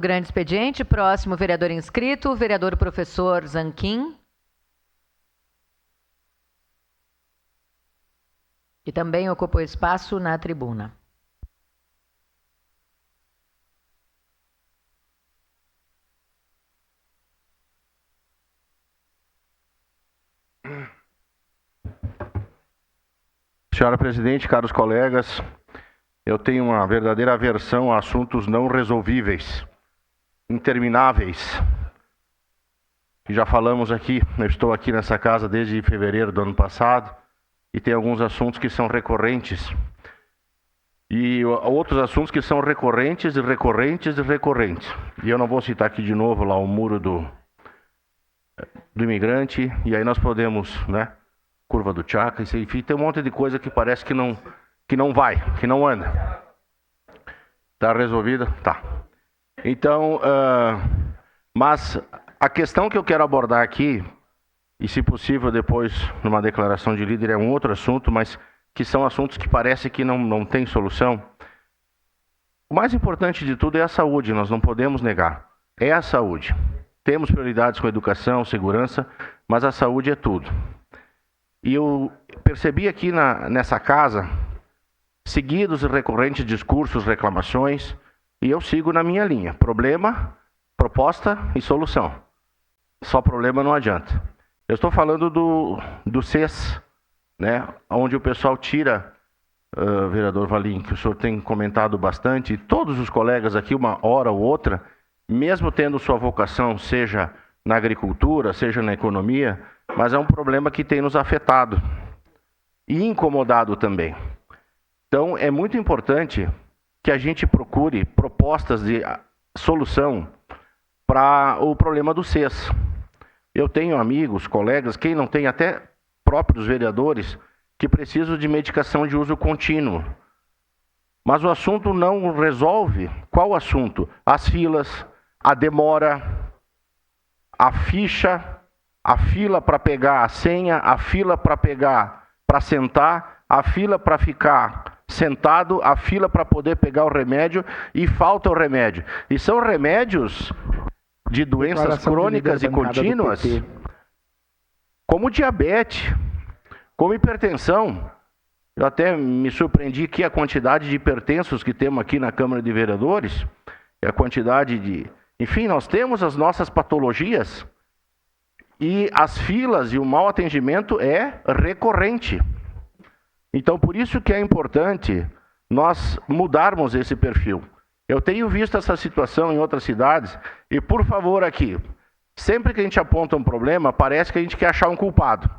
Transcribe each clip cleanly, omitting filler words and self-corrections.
Grande expediente. Próximo vereador inscrito, o vereador professor Zanquim. Que também ocupa o espaço na tribuna. Senhora presidente, caros colegas, eu tenho uma verdadeira aversão a assuntos não resolvíveis, intermináveis. Já falamos aqui, eu estou aqui nessa casa desde fevereiro do ano passado e tem alguns assuntos que são recorrentes. E outros assuntos que são recorrentes e recorrentes e recorrentes. E eu não vou citar aqui de novo lá o muro do imigrante, e aí nós podemos, né? Curva do Chakra, enfim, tem um monte de coisa que parece que não vai, que não anda. Tá resolvida? Tá. Então, mas a questão que eu quero abordar aqui, e se possível depois numa declaração de líder, é um outro assunto, mas que são assuntos que parece que não tem solução. O mais importante de tudo é a saúde, nós não podemos negar. É a saúde. Temos prioridades com educação, segurança, mas a saúde é tudo. E eu percebi aqui nessa casa seguidos e recorrentes discursos, reclamações, e eu sigo na minha linha. Problema, proposta e solução. Só problema não adianta. Eu estou falando do CES, né, onde o pessoal tira, vereador Valim, que o senhor tem comentado bastante, e todos os colegas aqui, uma hora ou outra, mesmo tendo sua vocação, seja na agricultura, seja na economia, mas é um problema que tem nos afetado e incomodado também. Então, é muito importante que a gente procure propostas de solução para o problema do CES. Eu tenho amigos, colegas, quem não tem, até próprios vereadores, que precisam de medicação de uso contínuo. Mas o assunto não resolve. Qual o assunto? As filas, a demora, a ficha, a fila para pegar a senha, a fila para sentar, a fila para ficar sentado, a fila para poder pegar o remédio, e falta o remédio. E são remédios de doenças crônicas e contínuas, como diabetes, como hipertensão. Eu até me surpreendi que a quantidade de hipertensos que temos aqui na Câmara de Vereadores, a quantidade de... Enfim, nós temos as nossas patologias, e as filas e o mau atendimento é recorrente. Então, por isso que é importante nós mudarmos esse perfil. Eu tenho visto essa situação em outras cidades, e por favor aqui, sempre que a gente aponta um problema, parece que a gente quer achar um culpado.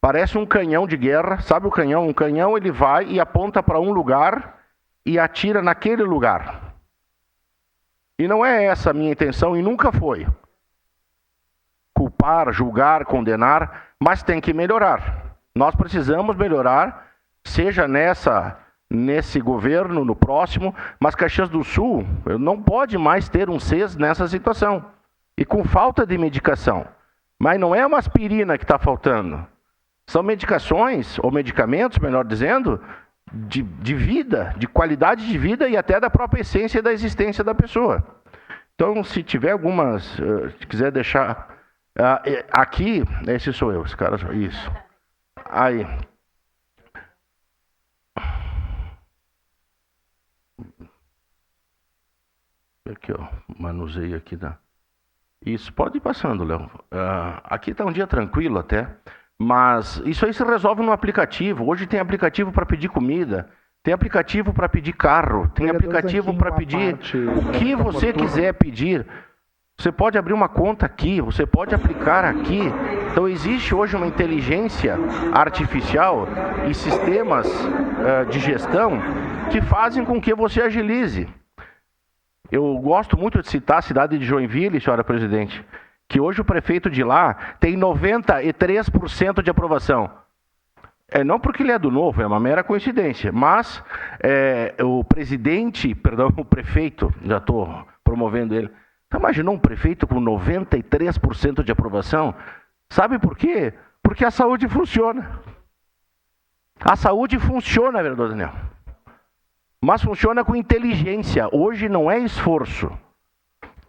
Parece um canhão de guerra, sabe o canhão? Um canhão, ele vai e aponta para um lugar e atira naquele lugar. E não é essa a minha intenção, e nunca foi. Culpar, julgar, condenar, mas tem que melhorar. Nós precisamos melhorar, seja nesse governo, no próximo, mas Caxias do Sul não pode mais ter um CES nessa situação. E com falta de medicação. Mas não é uma aspirina que está faltando. São medicações, ou medicamentos, melhor dizendo, de vida, de qualidade de vida e até da própria essência da existência da pessoa. Então, se tiver algumas, se quiser deixar... aqui, esse sou eu, esse cara, isso. Aí. Aqui, ó, manuseio aqui da... Isso, pode ir passando, Léo. Aqui está um dia tranquilo até, mas isso aí se resolve no aplicativo. Hoje tem aplicativo para pedir comida, tem aplicativo para pedir carro, tem aplicativo para pedir o que você quiser pedir. Você pode abrir uma conta aqui, você pode aplicar aqui. Então existe hoje uma inteligência artificial e sistemas de gestão que fazem com que você agilize. Eu gosto muito de citar a cidade de Joinville, senhora presidente, que hoje o prefeito de lá tem 93% de aprovação. Não porque ele é do Novo, é uma mera coincidência, mas o prefeito, já estou promovendo ele. Você imaginou um prefeito com 93% de aprovação? Sabe por quê? Porque a saúde funciona. A saúde funciona, vereador Daniel. Mas funciona com inteligência. Hoje não é esforço.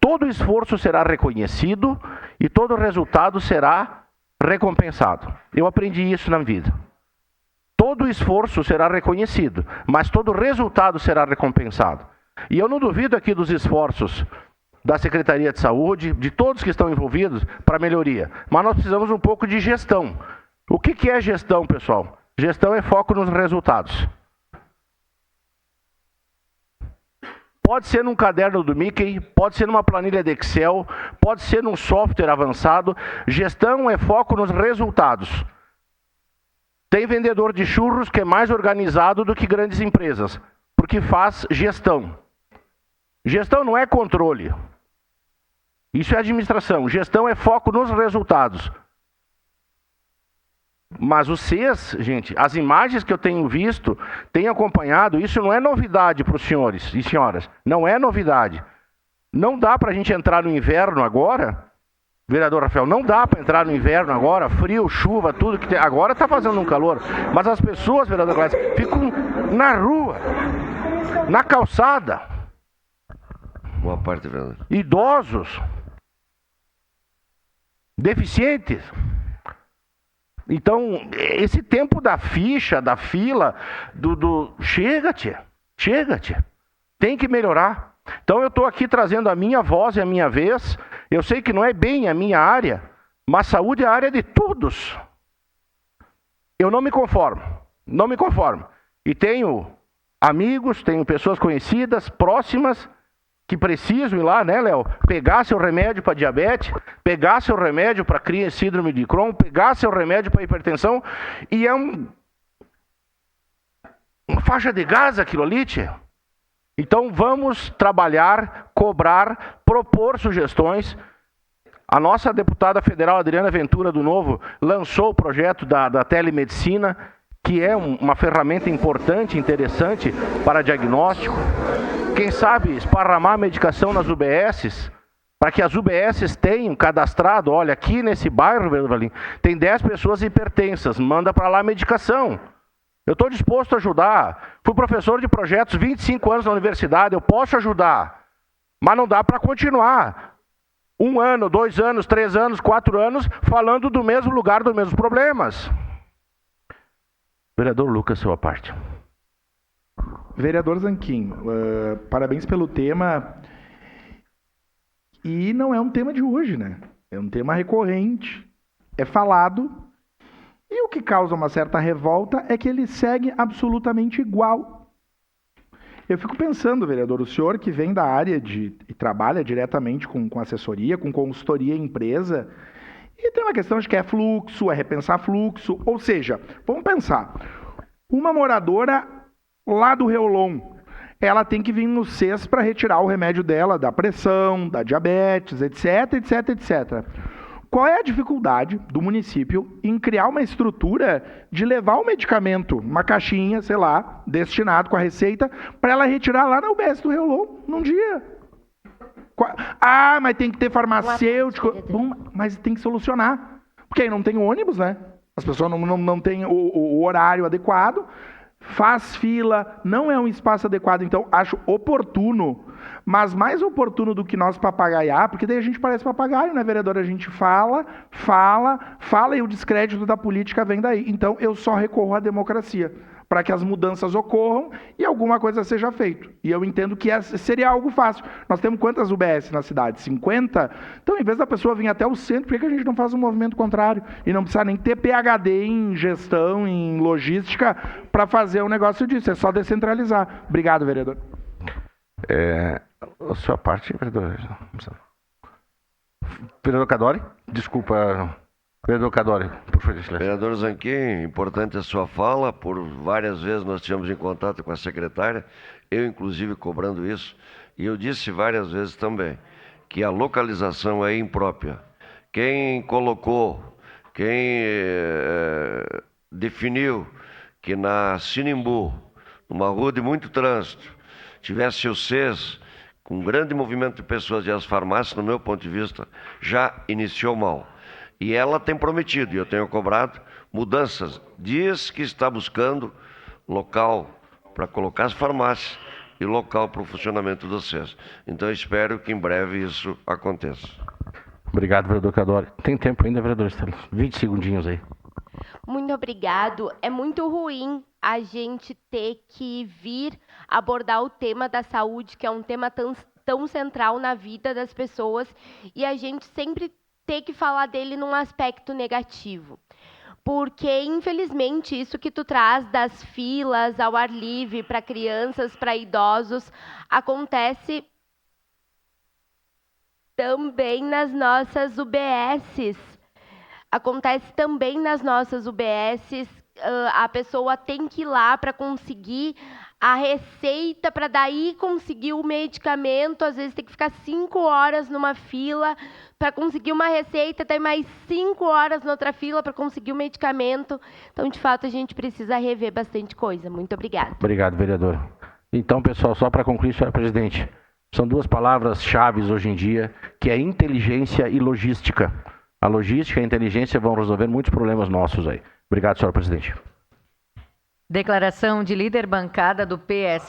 todo esforço será reconhecido e todo resultado será recompensado. Eu aprendi isso na vida. Todo esforço será reconhecido, mas todo resultado será recompensado. E eu não duvido aqui dos esforços da Secretaria de Saúde, de todos que estão envolvidos para melhoria. Mas nós precisamos um pouco de gestão. O que é gestão, pessoal? Gestão é foco nos resultados. Pode ser num caderno do Mickey, pode ser numa planilha de Excel, pode ser num software avançado. Gestão é foco nos resultados. Tem vendedor de churros que é mais organizado do que grandes empresas, porque faz gestão. Gestão não é controle. Isso é administração. Gestão é foco nos resultados. Mas vocês, gente, as imagens que eu tenho visto, tenho acompanhado, isso não é novidade para os senhores e senhoras. Não é novidade. Não dá para a gente entrar no inverno agora, vereador Rafael, não dá para entrar no inverno agora, frio, chuva, tudo que tem. Agora está fazendo um calor. Mas as pessoas, vereador Gladys, ficam na rua, na calçada. Boa parte, vereador. Idosos, deficientes. Então, esse tempo da ficha, da fila, chega, tia. Chega, tia. Tem que melhorar. Então, eu estou aqui trazendo a minha voz e a minha vez. Eu sei que não é bem a minha área, mas saúde é a área de todos. Eu não me conformo. Não me conformo. E tenho amigos, tenho pessoas conhecidas, próximas, que precisam ir lá, né, Léo? Pegar seu remédio para diabetes, pegar seu remédio para síndrome de Crohn, pegar seu remédio para hipertensão, e é uma faixa de gás aquilo ali, tia. Então vamos trabalhar, cobrar, propor sugestões. A nossa deputada federal, Adriana Ventura, do Novo, lançou o projeto da telemedicina, que é uma ferramenta importante, interessante para diagnóstico. Quem sabe esparramar a medicação nas UBSs, para que as UBSs tenham cadastrado, olha, aqui nesse bairro, Valim, tem 10 pessoas hipertensas, manda para lá a medicação. Eu estou disposto a ajudar. Fui professor de projetos 25 anos na universidade, eu posso ajudar. Mas não dá para continuar 1 ano, 2 anos, 3 anos, 4 anos, falando do mesmo lugar, dos mesmos problemas. Vereador Lucas, sua parte. Vereador Zanquim, parabéns pelo tema. E não é um tema de hoje, né? É um tema recorrente, é falado. E o que causa uma certa revolta é que ele segue absolutamente igual. Eu fico pensando, vereador, o senhor que vem da área e trabalha diretamente com assessoria, com consultoria em empresa, e tem uma questão de que é fluxo, é repensar fluxo, ou seja, vamos pensar, uma moradora lá do Reolon, ela tem que vir no CES para retirar o remédio dela da pressão, da diabetes, etc, etc, etc. Qual é a dificuldade do município em criar uma estrutura de levar o medicamento, uma caixinha, sei lá, destinado com a receita, para ela retirar lá na UBS do Reolon, num dia? Ah, mas tem que ter farmacêutico. Bom, mas tem que solucionar. Porque aí não tem ônibus, né? As pessoas não têm o horário adequado. Faz fila, não é um espaço adequado, então acho oportuno, mas mais oportuno do que nós papagaiar, porque daí a gente parece papagaio, né, vereador? A gente fala e o descrédito da política vem daí. Então eu só recorro à democracia, para que as mudanças ocorram e alguma coisa seja feita. E eu entendo que seria algo fácil. Nós temos quantas UBS na cidade? 50? Então, em vez da pessoa vir até o centro, por que a gente não faz um movimento contrário? E não precisa nem ter PhD em gestão, em logística, para fazer um negócio disso. É só descentralizar. Obrigado, vereador. A sua parte, vereador. Vereador Cadori? Desculpa... Vereador Cadori, por favor. Vereador Zanquim, importante a sua fala. Por várias vezes nós estivemos em contato com a secretária, eu inclusive cobrando isso, e eu disse várias vezes também que a localização é imprópria. Quem colocou, quem definiu que na Sinimbu, numa rua de muito trânsito, tivesse o CES, com um grande movimento de pessoas e as farmácias, no meu ponto de vista, já iniciou mal. E ela tem prometido, e eu tenho cobrado, mudanças. Diz que está buscando local para colocar as farmácias, e local para o funcionamento do SES. Então, espero que em breve isso aconteça. Obrigado, vereador Cadore. Tem tempo ainda, vereador Estela? 20 segundinhos aí. Muito obrigado. É muito ruim a gente ter que vir abordar o tema da saúde, que é um tema tão central na vida das pessoas, e a gente sempre ter que falar dele num aspecto negativo. Porque, infelizmente, isso que tu traz das filas ao ar livre para crianças, para idosos, acontece também nas nossas UBSs. Acontece também nas nossas UBSs, a pessoa tem que ir lá para conseguir a receita, para daí conseguir o medicamento, às vezes tem que ficar 5 horas numa fila para conseguir uma receita, tem mais 5 horas na outra fila para conseguir o medicamento. Então, de fato, a gente precisa rever bastante coisa. Muito obrigada. Obrigado, vereador. Então, pessoal, só para concluir, senhora presidente, são duas palavras-chave hoje em dia, que é inteligência e logística. A logística e a inteligência vão resolver muitos problemas nossos aí. Obrigado, senhora presidente. Declaração de líder bancada do PS.